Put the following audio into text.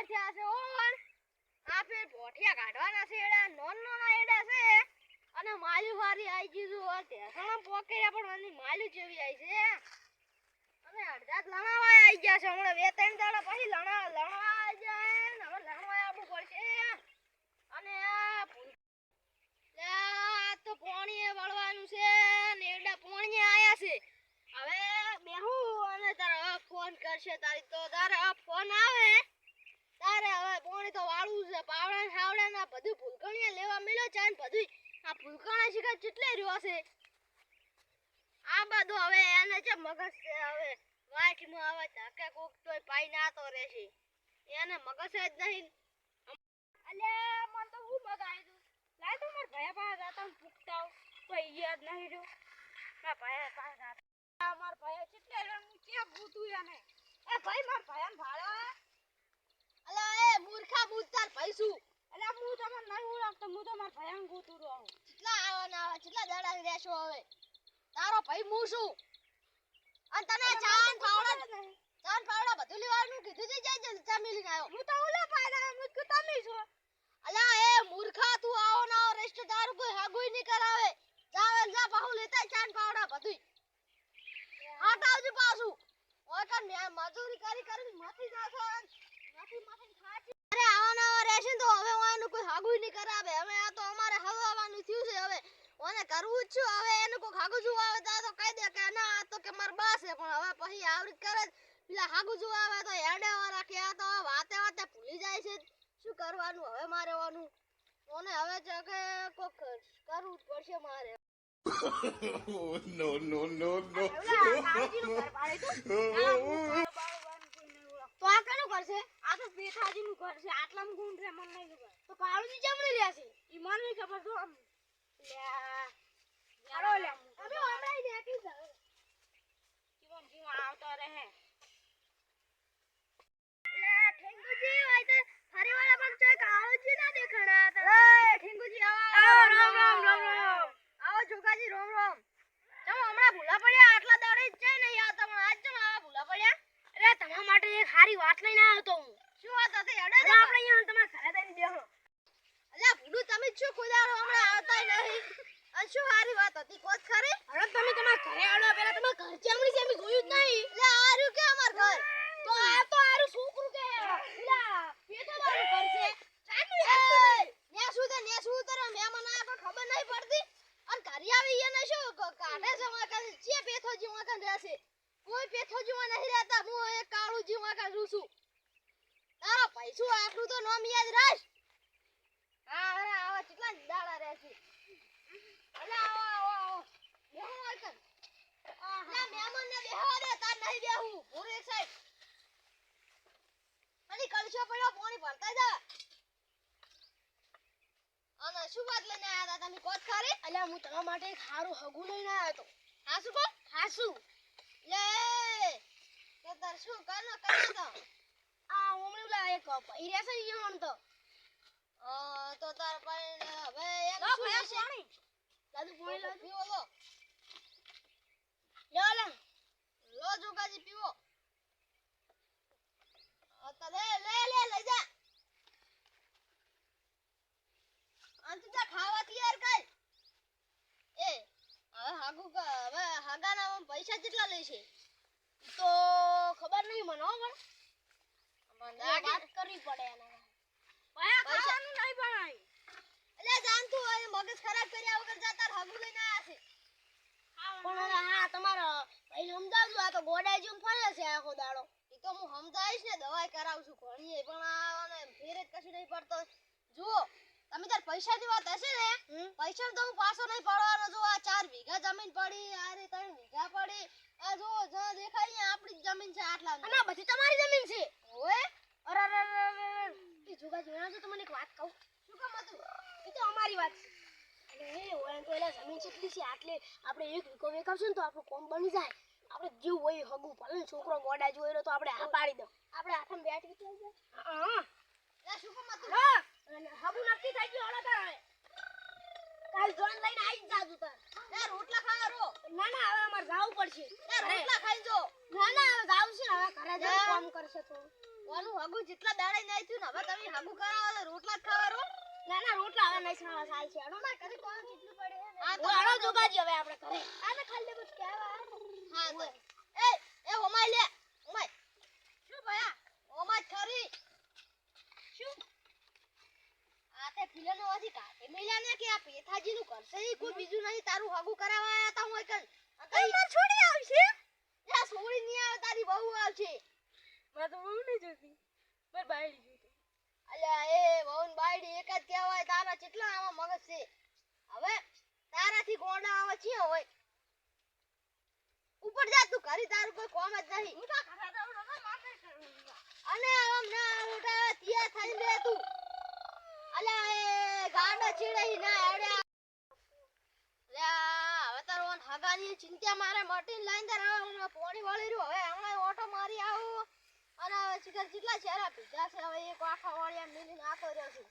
થયા છે ઓન આ ફેર ભોઠિયા કાઢવાના છે એડા નોના એડા છે અને માલી વારી આવી ગયું આ ઢેસણા પોકેયા પણ આની માલી જેવી આવી છે અને અડધા લણાવા આવી ગયા છે હમણાં બે ત્રણ દાડા પછી લણવા આવી જાય ને હવે લણવા આવવું પડશે અને આ તો પાણી વળવાનું છે ને એડા પાણી આયા છે હવે બેહું અને તારા ફોન કરશે તારી તો તારા ફોન આવે તારે હવે પાણી તો વાળવું છે પાવડા ખાવડા ના બધું ભૂલકણીયા લેવા મળ્યો છે ને બધું આ ભૂલકણા શિકાર કેટલે રહ્યો છે આ બધું હવે એને છે મગજ છે હવે વાટમાં આવે ધકે કોક તોય પાઈ ના તો રહેશે એને મગજ જ નહીં અલે મન તો હું બગાઈ દઉં લાય તો માર ભયા પાસે જાતા હું પૂછતા તો યાદ નહીં રહ્યો ના ભયા પાસે જાતા માર ભયા કેટલે રંગ કે ભૂતું એને એ ભાઈ માર ભયાન ભાળો અલે એ મૂર્ખા બુદ્ધાર ભાઈ શું અલે હું તમને નહીં ઓળખતો હું તો માર ભયાન ગોતું રહું કેટલા આવવાના કેટલા દાડા રહેશો હવે તારો ભાઈ હું છું અને તને ચાન પાવડા બધું લેવાનું કીધું છે જાય ચા મિલીને આવ્યો હું તો ઓલા પાડા હું કે તમે છો અલા એ મૂર્ખા તું આવો ના રેસ્ટ તારું કોઈ હાગુઈ નહીં કરાવે જાવે જા બાહુ લેતા ચાન પાવડા બધું આટાવજો પાછું ઓય કન મે મજૂરી કરી માથી જાશો માથી ખાચી અરે આવવાના રહેશે તો હવે ઓનું કોઈ હાગુઈ નહીં કરાવે હવે આ તો અમારે હવાવાનું થયું છે હવે ઓને કરવું જ છું હવે એનું કોઈ હાગુ જો આવે તો કહી દે કે ના આ તો કે માર બા છે પણ હવે પછી આવડી કરે પેલા હાગુ જો આવે તો હેડેવા રાખે આ તો વાતે ભૂલી જાય છે શું કરવાનું હવે મારે ઓનું ઓને હવે છે કે કોક કરવું જ પડશે મારે no તો આ કનું કરશે આ તો પેઠાજી નું ઘર છે આટલામાં ગુણ રે મન નહીં ખબર તો કાળુજી જમણી રહ્યા છે ઈ મન નહીં ખબર તો આમ લે લે અબે હમણાં ને આકી જાવ જીવન આવતો રહે લે ઠેંગુજી હોય તો ફરી વાળા પણ ચોય કાળુજી ના દેખણા હતા એ ઠેંગુજી આવો રામ આવો જોગાજી રોમ રોમ ચમ હમણાં ભૂલા પડ્યા આટલા દાડે જ છે ને યાર તમે આજ ચમ આવા ભૂલા પડ્યા અરે તમારા માટે એક સારી વાત લઈને આવ્યો તો હું શું વાત હતી હેડે આપણે અહીંયા તમારા ઘરે જઈને બેહો અલ્યા ભૂડું તમે શું ખોદારો હમણાં આવતા નહીં આ શું સારી વાત હતી કોત ખરી હવે તમે તમારા ઘરે આવો પહેલા તમારા ઘર ચામડી છે અમે જોયું જ નહીં એટલે આર્યું કે અમાર ઘર તો આ તો આરું છોકરું કે એલા પેટો વાળું ઘર છે ચાંદુ ને શું તરે મહેમાન આયા પણ ખબર નહીં પડતી અને ઘરે આવી એને શું કાઢે છે વાકા જે પેથો જી વાકા રહેશે કોઈ પેથો જીવા નહીં રહેતા હું એક કાળું જીવા કા રૂસું તારો પૈસો આટલું તો નામ યાદ રાખ હા અરે આવા કેટલા દાડા રહેશે અલે આવો બેહો આકન ના મહેમાન ને બેહવા દે તાર નહીં બેહું પૂરે એક સાઈડ અને કલશો પડ્યો પાણી ભરતા જા અને શું વાત લઈને આયા હતા તમે કોત ખરી અલ્યા હું તમારા માટે એક હારું હગું લઈને આવ્યો તો હાસુ કો હાસુ લે કે તાર શું કરનો તો આ ઓમણે લા એક પઈ રહેશે ઈયોન તો તાર પાસે હવે એક શું લેશે પાણી દાદુ પાણી લો પીવો લો જોગાજી પીવો તો લઈ જા અંતતા ખાવા તૈયાર કર એ હવે હાગાના પૈસા કેટલા લેશે તો ખબર નહીં મને હો પણ વાત કરવી પડે એના પૈસા ખાવાનું નહીં ભણાય એટલે જાણતું હોય મગજ ખરાબ કર્યા વગર જાતા હગુ લઈને આયા છે પણ હા તમારો ભાઈ સમજાવજો આ તો ગોડાઈ જેમ ફરે છે આખો દાડો ઈ તો હું સમજાવીશ ને દવાઈ કરાવશું ઘણીએ પણ આને ફેરે જ કશું નહીં પડતો જુઓ તમે તાર પૈસાની વાત હશે ને પૈસા તો હું પાછો નહીં પડવાનો જો આ 4 વીઘા જમીન પડી આરે 3 વીઘા પડી આ જો જ્યાં દેખાય આપણી જમીન છે આટલા અને બધી તમારી જમીન છે ઓય અરે ઈ જોગા જોયા તો મને એક વાત કહું શું કામ હતું ઈ તો અમારી વાત છે અરે ઓય તો એલા જમીન કેટલી છે આટલે આપણે એક વીઘો વેચાવશું ને તો આપણું કોમ બની જાય આપણે જીવ હોય હગું ભલે છોકરો ગોડા જોઈરો તો આપણે આ પાડી દો આપણે આઠમ બેઠી ચાલ જાય હા એ શું કામ હતું અને હબુ નક્કી થઈ ગયું હળો તારે કાલ જોન લઈને આવી જાજુ તાર એ રોટલા ખાવા રો ના હવે અમાર જાવું પડશે એ રોટલા ખાઈ જો ના હવે જાવ છે હવે ઘરે જઈને કામ કરશે થોડું. ઓનું હગું જેટલા દાડે નહીં થયું ને હવે તમે હગું કરાવો તો રોટલા જ ખાવા રહો. ના ના રોટલા હવે નહીં ખાવા થાય છે. હણો માર ઘરે કોણ કેટલું પડે છે ને. હા તો હણો જોગાજી હવે આપણે ઘરે. આને ખાલી બસ કહેવા. હા તો એ ઓમાય લે. ઓમાય. શું ભયા? ઓમાય ખરી. શું? આ તે ફિલનો વાથી કાઢે મેલ્યા ને કે આ પેથાજીનું ઘર છે ઈ કોઈ બીજું નહીં તારું હગું કરાવવા આયા તા હું કન. માર છોડી આવશે. યા છોડી નહીં આવે તારી બહુ આવશે. મારે તો બહુ નહીં જોતી મારે બાયડી જોતી. અલ્યા એ વહુન બાયડી એક જ કહેવાય તારા કેટલા આવા મગજ છે. હવે તારાથી ગોંડા આવા છે હોય. ઉપર જા તું ઘરે તારું કોઈ કામ જ નહીં. હું તો ઘરે જાઉં ને માથે કરું. અને આમ ના ઉઠા તિયા થઈ લે તું. અલ્યા એ ગાંડા ચીડે ના આવડે. અલ્યા હવે તારો હગાની ચિંતા મારે મટીને લાઈન દે હવે પોણી વાળી રહ્યો હવે હમણાં ઓટો મારી આવું અને ચિકન કેટલા ચહેરા પીધા છે હવે એક આખા વાળી એમ મિલીને આતો રહ્યો છું.